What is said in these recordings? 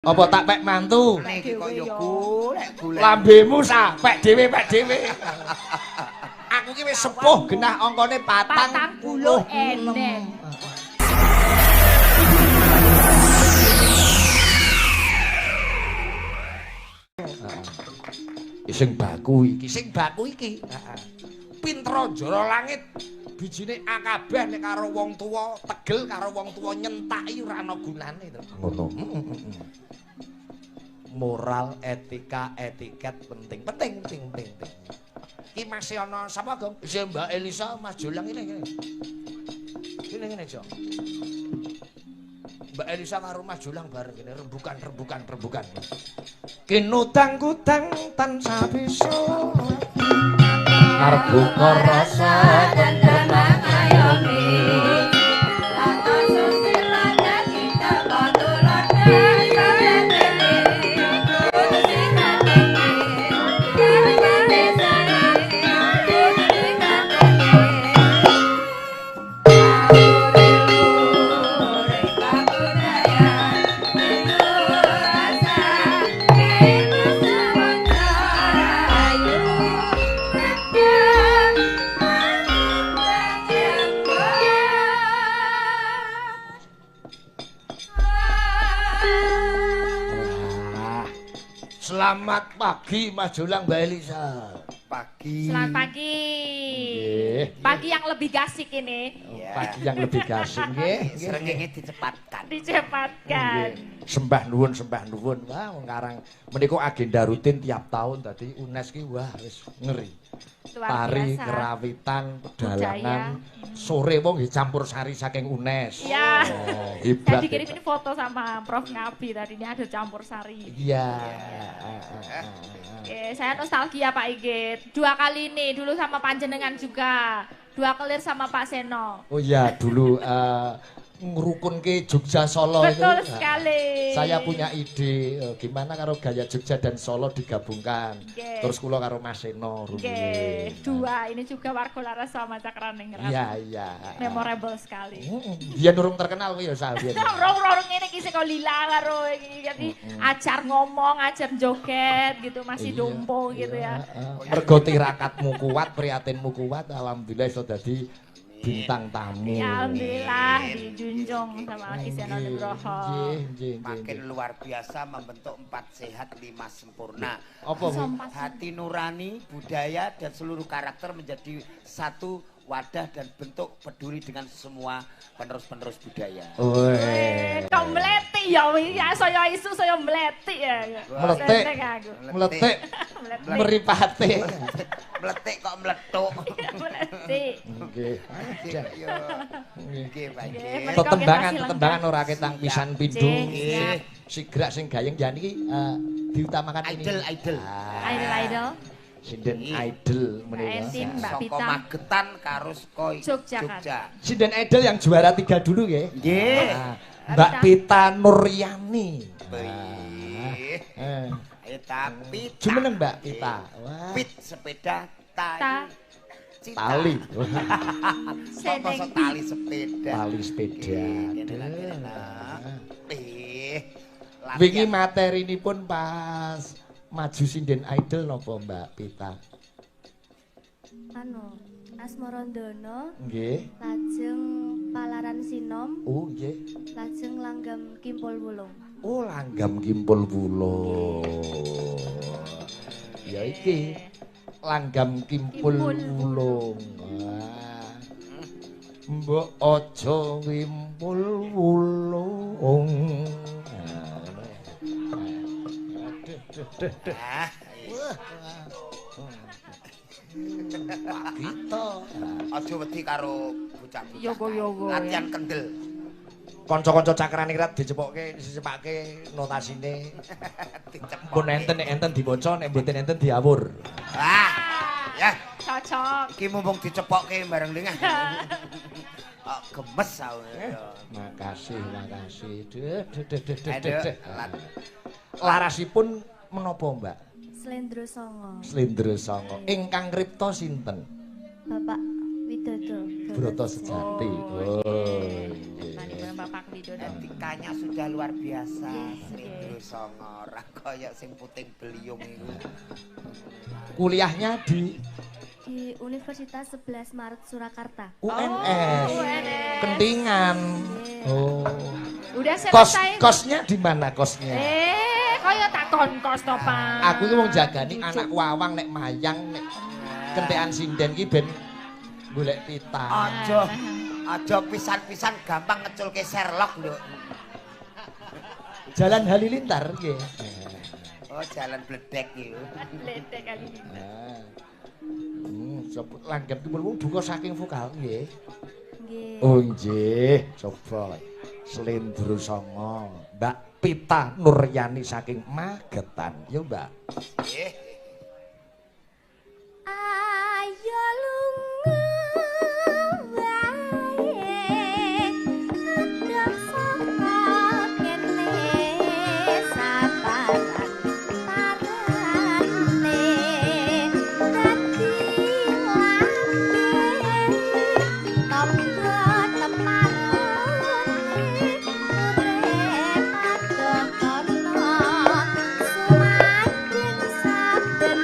Apa tak pek mantu? Niki kok yo golek. Lambemu sa, pek dhewe. Aku ki wis sepuh genah angkane 40 eneng. Sing baku iki. Pinter jara langit. Bijine akabeh nek karo wong tuwa, tegel karo wong tuwa nyentaki ora ana gunane to. Ngono. Moral, etika, etiket penting. Iki masih ana sapa, Gong? Isih Mbak Elisa, Mas Jolang ini. Ngene, Jo. Mbak Elisa karo Mas Jolang bareng kene rembukan. Kinutang-kutang tansah bisa arep buka rasa tenang ayomi lakon susila kita kotulan Selamat pagi Mas Jolang Mbak Elisa. Pagi. Selamat pagi. Pagi yang lebih gasik ini. Pagi yang lebih gasik nggih. Srengenge dicepatkan. Sembah nuwun. Wah, ngarang menika agenda rutin tiap tahun tadi UNES ki wah wis ngeri. Tari, kerawitan, pedalanan, sore wong campur sari saking UNES. Iya. Hebat. Saya dikirimin foto sama Prof Ngabi tadi ini ada campur sari. Iya. Oke, saya nostalgia Pak Igit. 2 kali ini, dulu sama Panjenengan juga. 2 kelir sama Pak Seno. Oh iya, dulu ngerukun ke Jogja Solo itu. Betul sekali. Saya punya ide gimana karo gaya Jogja dan Solo digabungkan. Terus kula karo Mas Seno Oke. 2 ini juga Warga Laras sama Cakraningrat. Iya. Memorable sekali. Dia durung terkenal kuwi ya Salbian. Rong-rong ngene iki sik kok lila karo iki jadi ajar ngomong, ajar joget gitu masih dompo gitu ya. Mergo tirakatmu kuat, prihatinmu kuat, alhamdulillah iso dadi bintang tamu. Ya, alhamdulillah dijunjung sama Ki Seno Nugroho. Makin luar biasa membentuk 4 sehat 5 sempurna. Apa hati nurani, budaya dan seluruh karakter menjadi satu wadah dan bentuk peduli dengan semua penerus-penerus budaya. Kau meleti ya, saya isu saya meleti ya. Meletik. Meripate. Meletik kok meletuk. Meletik. Nggih. Nggih, Pak. Tetembangan ora ketang pisan pindho. Sigrak sing gayeng jan iki diutamakan ini. Idol. Sinden Idol menika. Mbak Pita. Saka Magetan karo Jogja. Sinden Idol yang juara 3 dulu nggih. Nggih. Mbak Pita Nuryani. Tapi jumeneng Mbak Pita. Pit sepeda tali. Tali sepeda. Wingi materinipun pas maju sinden idol napa Mbak Pita? Asmarandono. Nggih. Lajeng Palaran Sinom. Oh nggih. Lajeng Langgam Kimpul Wulung. Oh Langgam Kimpul Wulung. Ya iki Langgam Kimpul Wulung. Mbok aja wimpul wulung. Kita aja wedi karo bocah-bocah. Yogo. Latihan kendel. Kanca-kanca Cakraningrat dicepake notasine. Pun enten diwaca nek mboten enten diawur. Ya. Cocok. Iki mumpung dicepokke bareng lingah. Gemes awake. Makasih. Larasipun menapa, Mbak? Slendra Songo. Ingkang ngripta sinten? Bapak Widodo Broto Sejati. Oh, nggih. Bapak Widodo. Etikanya sudah luar biasa. Sri Songo ora kaya sing puting beliung iku. Kuliahnya di Universitas 11 Maret Surakarta. UNS. UNS. Kentingan. Oh. Udah selesai. Kosnya di mana kosnya? Kaya takon kos to, Pak. Aku iki wong jagani anak wawang nek mayang nek kentekan sinden ki ben golek pita. Aja pisan-pisan gampang ngeculke Sherlock lho. Jalan Halilintar nggih. Oh, jalan bledek iki. Bledek Halilintar. Sebut langgam timbul buka saking vokal nggih. Nggih. Oh nggih, coba Slendro Songo. Mbak Pita Nuryani saking Magetan. Yo, Mbak. Nggih. Ayo lunga wae ndok saka kene sabaran parane dadi lambe topgo temarone urip padha kono sumadeng saben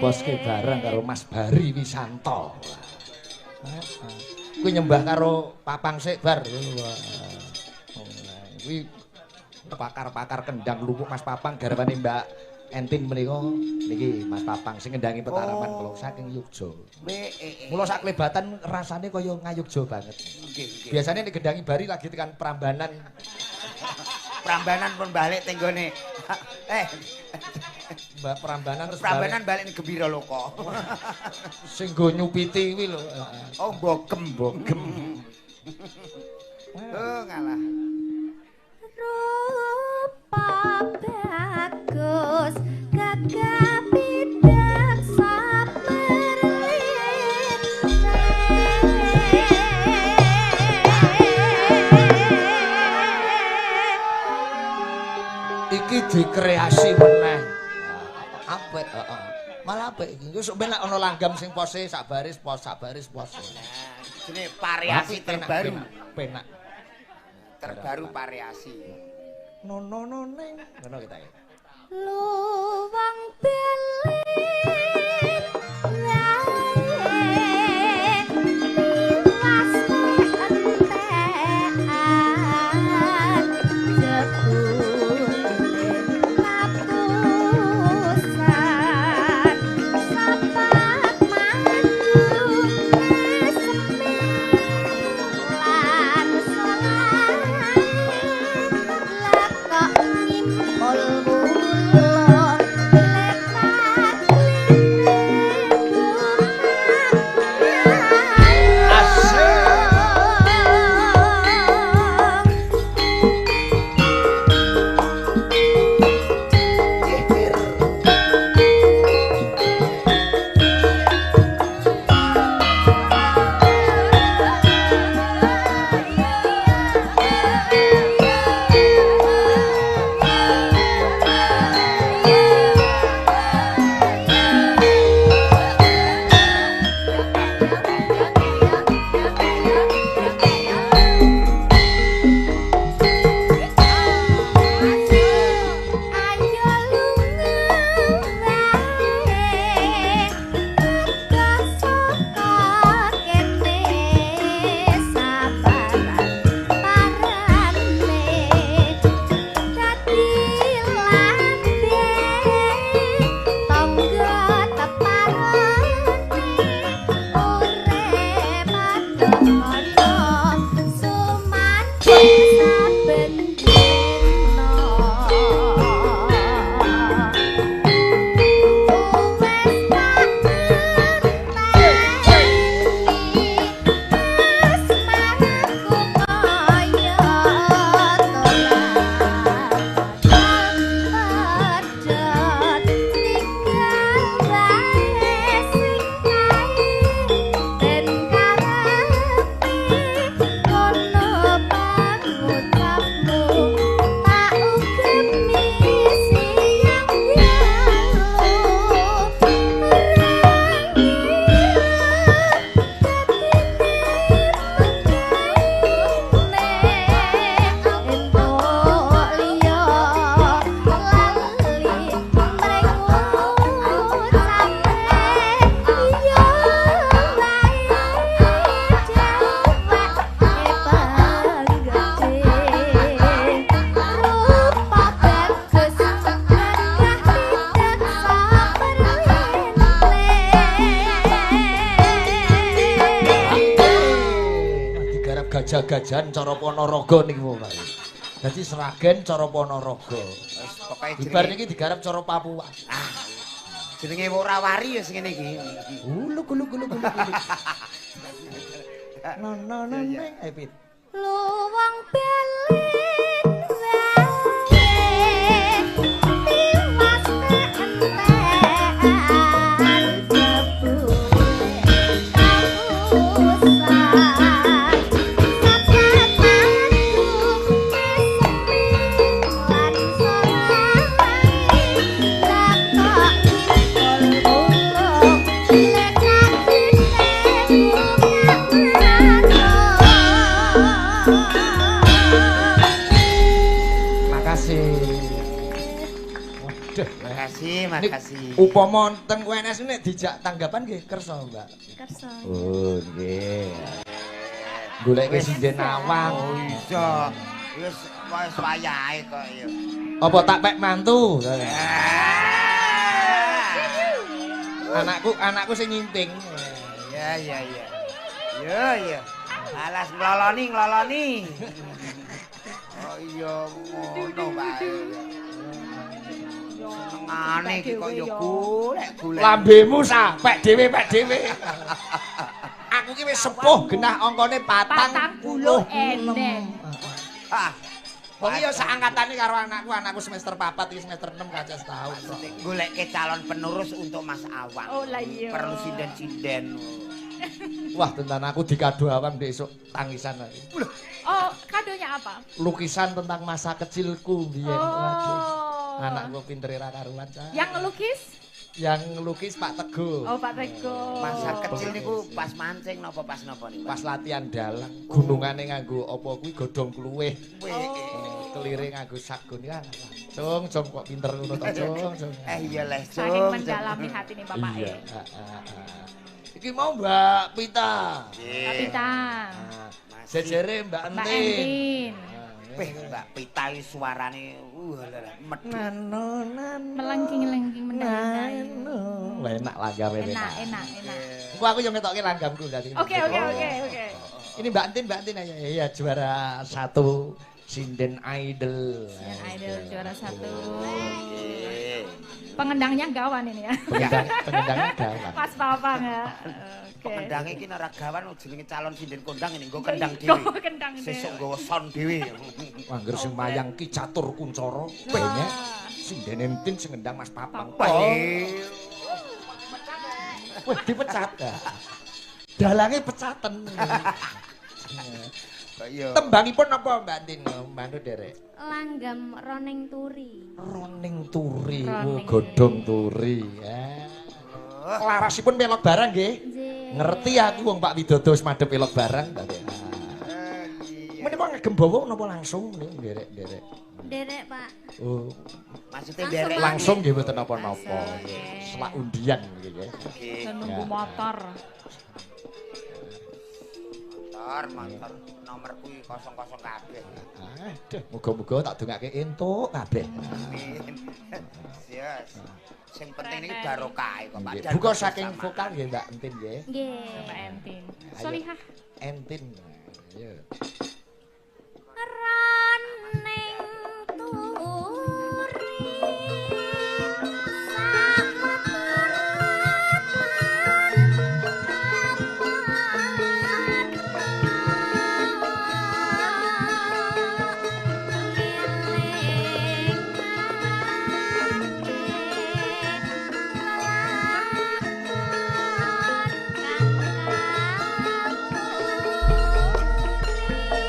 Boske bareng karo Mas Bari Wisanto. Kuwi nyembah karo Papang sik bar. Kuwi pakar-pakar kendang lupuk Mas Papang garwane Mbak Entin menika niki Mas Papang sing ngendangi petaraman kula saking Yogya. Mula sak klebatan rasane kaya ngayogja banget. Biasane nek gendangi Bari lagi tekan Prambanan. Prambanan pun balik tenggone. Mbak Prambanan terus Prambanan balik ning Gembira Loka. Sing go nyupiti kuwi lho. Oh, bogem. Oh, ngalah. Rupa bagus gagah bidak iki dikreasi meneh. Apik, heeh. Malah apik iki. Wis ben ana langgam sing pose sak baris pos. Nah, jenenge variasi terbaru. Penak. Terbaru variasi. Nono neng. Ngono kita ya. luwang beling Oh Jagajan cara Ponorogo niku Pak. Dadi Sragen cara Ponorogo. Wis pokoke Bar jenenge niki digarap cara Papua. jenenge ora wari ya sing ngene iki. Gulu. No neng Epit. luwang beling wae tiwas entekan jebule kapusan satrapatu kesepi lan solai lakok ngulung lekak Makasih. Upama teng UNS nek dijak tanggapan nggih kersa, Mbak. kersa. Oh, nggih. Goleke sinden awang. Oh iya. Wis wayahe kok ya. Apa tak pek mantu? Anakku sing nyimping. Iya. Ya. Alas ngloloni. Oh iya ngono bae. Senengane iki kok ya golek. Lambemu sapek dhewe. Aku ki wis sepuh genah angkane 40 eneng. Wong ya saangkatane karo anakku semester 4 iki semester 6 kaca setahun. Goleke calon penerus untuk Mas Awang. Oh lah iya. Perlu sinden-sinden. Wah, tentang aku dikado Awang besok tangisan. Oh, kadonya apa? Lukisan tentang masa kecilku biyen. Oh. Anakku pinter ra karuan, Cak. Yang ngelukis? Yang ngelukis Pak Teguh. Oh, Pak Teguh. Masa kecil niku pas mancing napa pas napa niku? Pas latihan dalang, gunungane nganggo apa kuwi godhong kluwih. Kelire nganggo sagun ya. Cung kok pinter ngono to, Cung. Iya Les, Saking mendalami hati nih Bapak Iya, Iki mau Mbak Pita. Mbak Pita. Jejere Mbak Entin. Mbak Pita iki suarane medhit. Melengking-lengking mendayai. Enak langgam Enak. Engko aku yo ngetokke langgamku tadi. Oke. Ini Mbak Entin aja. Iya juara 1 Sinden Idol. Sinden Idol juara 1. Pengendangnya gawan ini ya. Pengendangnya gawan. Pas Papa enggak. Oke. Pengendange iki ora gawan jenenge calon sinden kondang ini nggo kendang dhewe. Kendang dhewe. Sesuk nggawa son dhewe. Angger sing mayang ki catur kuncoro. Penyek Sinden Entin sing ngendang Mas Papang. Wah, dipecat ya. Dalange pecaten. Tembangipun apa Mbak Entin? Manut derek. Langgam roning turi. Roning turi, godhong turi. Larasipun melok barang nggih. Ngerti aku wong Pak Widodo wis madhep melok barang. Menika ngegem bawa napa langsung nderek? Derek, Pak. Oh. Maksudnya derek langsung nggih mboten napa-napa. Selak undian nggih. Nunggu motor. Motor nomor kuwi 00 kabeh. Aduh, muga-muga tak dongake entuk kabeh. Amin. Yes. Sing penting iki barokah kok Pak. Buka saking vokal nggih Mbak Entin nggih. Nggih. Mbak Entin. Solihah. Entin. Ayo. Roning turi. Thank you.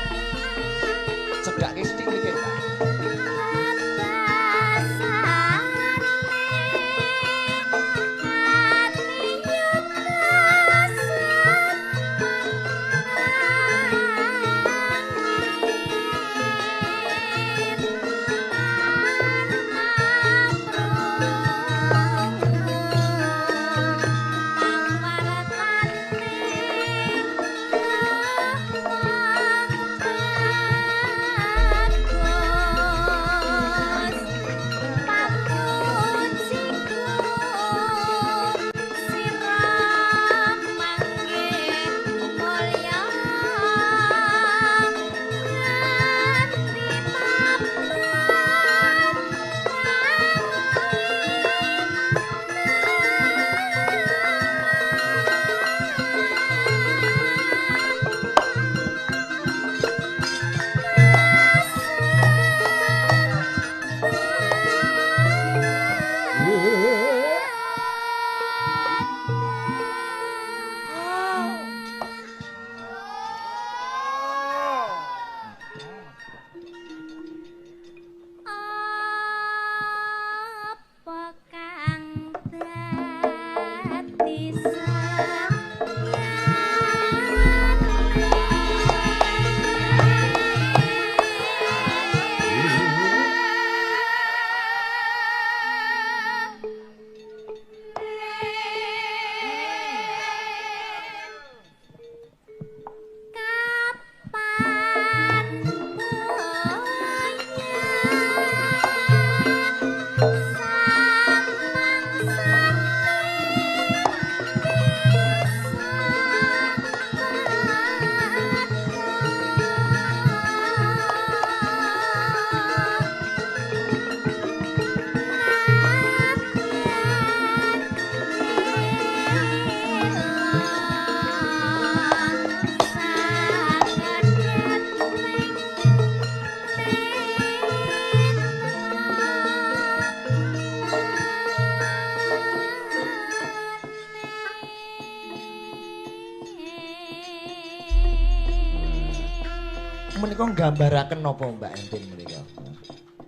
menika nggambaraken napa Mbak Entin menika?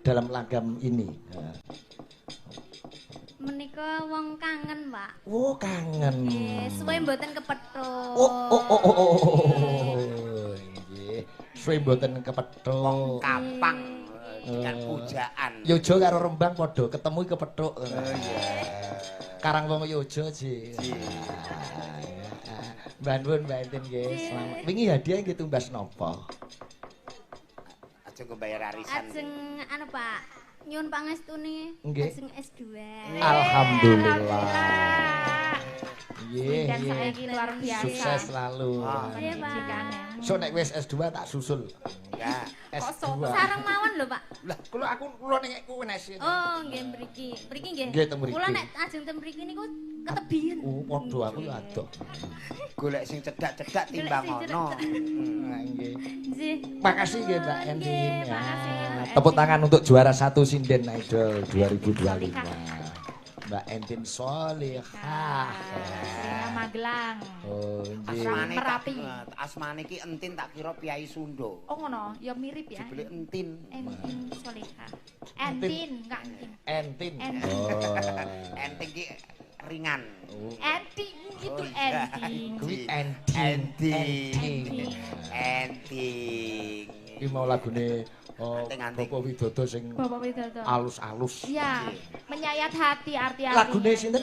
Dalam langgam ini. Menika wong kangen, Pak. Oh, kangen. Nggih, suwe mboten kepethuk. Nggih. Suwe mboten kepethuk. Kampang dengan pujaan. Yojo karo Rembang padha ketemu kepethuk. Karang wong Yojo, Ji. Mbak Nun, Mbak Entin nggih. Selamat. Wingi hadiah nggih tumbas napa? Ajeng bayar arisan. Ajeng anu, Pak. Nyuwun pangestune ajeng S2. Alhamdulillah. Nggih, Dan saiki luar biasa. sukses selalu. Iya, Pak. So nek wis S2 tak susul. Ya. S2. Sareng mawon lho, Pak. Lah, kula nek UNS. Oh, nggih mriki. Mriki nggih. Nggih, teng mriki. Kula nek ajeng teng mriki niku ketebian. Padha aku yo adoh. Golek sing cedak-cedak timbang ono. Nggih. Nggih. Makasih nggih Mbak Entin. makasih, Mbak Tepuk Entin. tangan untuk juara 1 Sinden Idol 2025. Mbak Entin Solihah. Aslinya Magelang. Oh, nggih. Asmane Merapi. Asmane iki entin tak kira Piai Sunda. Oh ngono, ya mirip ya. Dibeli entin. Entin Solihah. Entin, enggak entin. Entin. Entin. Oh. Entin ki ringan. Enting gitu, Oh, iya. enting. Kuwi Entin. Enting. Enting. Iki mau lagune Anting-anting. Bapak Widodo sing Bapak Widodo. alus-alus. Iya, menyayat hati arti-artinya. Lagune sinten?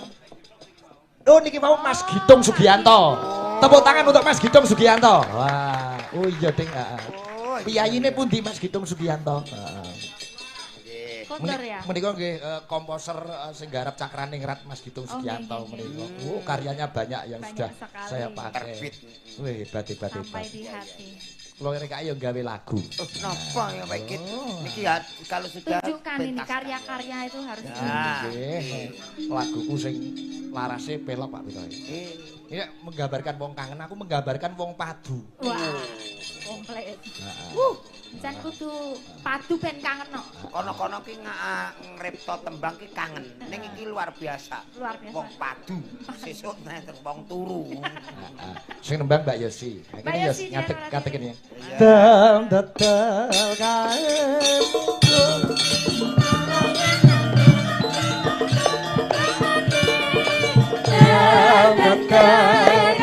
Oh niki mau Mas Gitung Sugiyanto. Tepuk tangan untuk Mas Gitung Sugiyanto. Wah, oh iya Ding. Oh, Piyayine pundi Mas Gitung Sugiyanto? nggih. Kotor ya. Menika nggih komposer sing garap Cakraningrat Mas Gitung Oh, Sugiyanto nggih, nggih, menika. Oh, karyanya banyak yang Banyak sudah sekali. saya pakai. Terbit. Wih, hebat. Sampai di hati. Kula rek ayo gawe lagu. Oh, napa ya Pak Ikit? Niki ya kalau sudah Tunjukkan ini pentas- karya-karya itu harus Ya. Nggih. Laguku sing larase pelok Pak Pito. Eh, Ini menggambarkan wong kangen, aku menggambarkan wong padu. Wah, komplit. Jan kudu padu ben kangen no. kono-kono ki ngripta tembang ki kangen. Ning iki luar biasa. Luar biasa. Wong padu. Sesuk terus wong turu. Sing nembang Mbak Yosi. Mbak Yosi, dia ngadeg ngarani. katek ini ya. Dam tetel kae. Dam tetel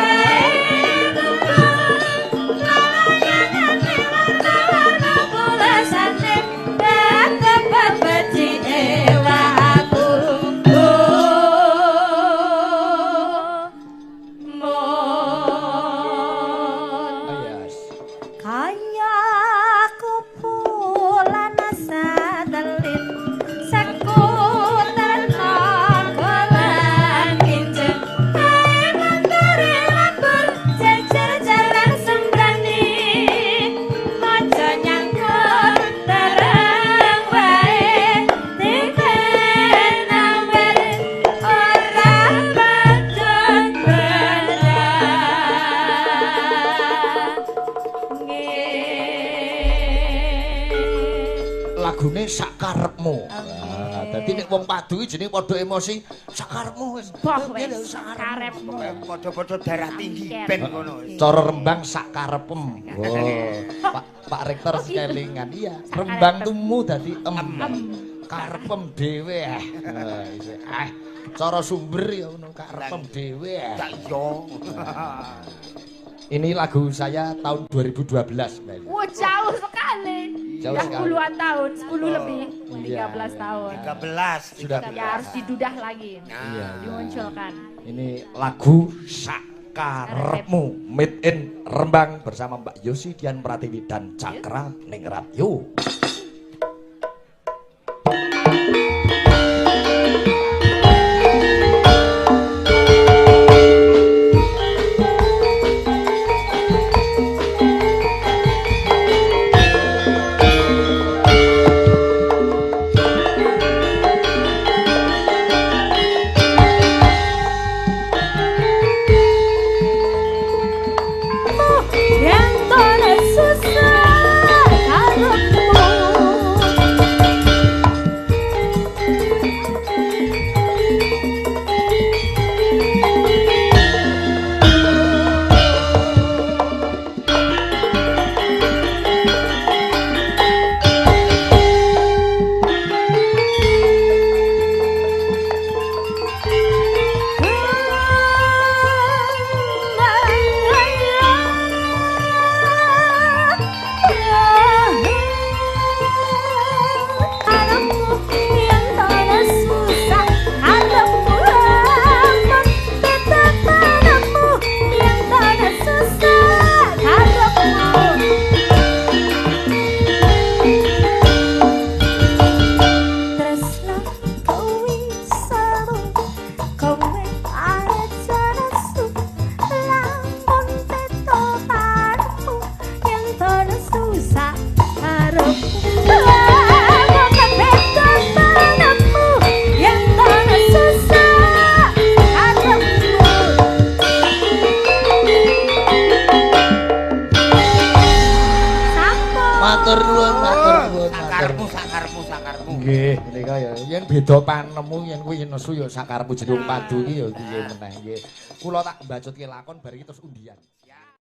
lagune sakarepmu. Dadi nek wong padu iki jenenge padha emosi sakarepmu wis. Boh wis karepmu. Padha-padha darah tinggi ben ngono. Cara Rembang sakarepem. Wow. Pak Rektor sekelingan. Iya, Rembang tumu dadi karepem dhewe ah. Cara sumber ya ngono karepem dhewe ah. Ya iya. Ini lagu saya tahun 2012, Mbak. Wah, jauh sekali. Jauh Sudah sekali. puluhan tahun, 10 lebih. Iya, 13 tahun. 13. Sudah. Ya harus didudah lagi. Iya. Dimunculkan. Ini lagu Sakarepmu Made in Rembang bersama Mbak Yosi Dian Pratiwi dan Cakra Ningrat. Yuk. Yang tole susah kalau ketemu sakarmu. Nggih, menika ya yen beda panemu yen kuwi nesu ya sakarmu jeneng padu iki ya piye meneh nggih. Kula tak mbacutke lakon bar iki terus undian.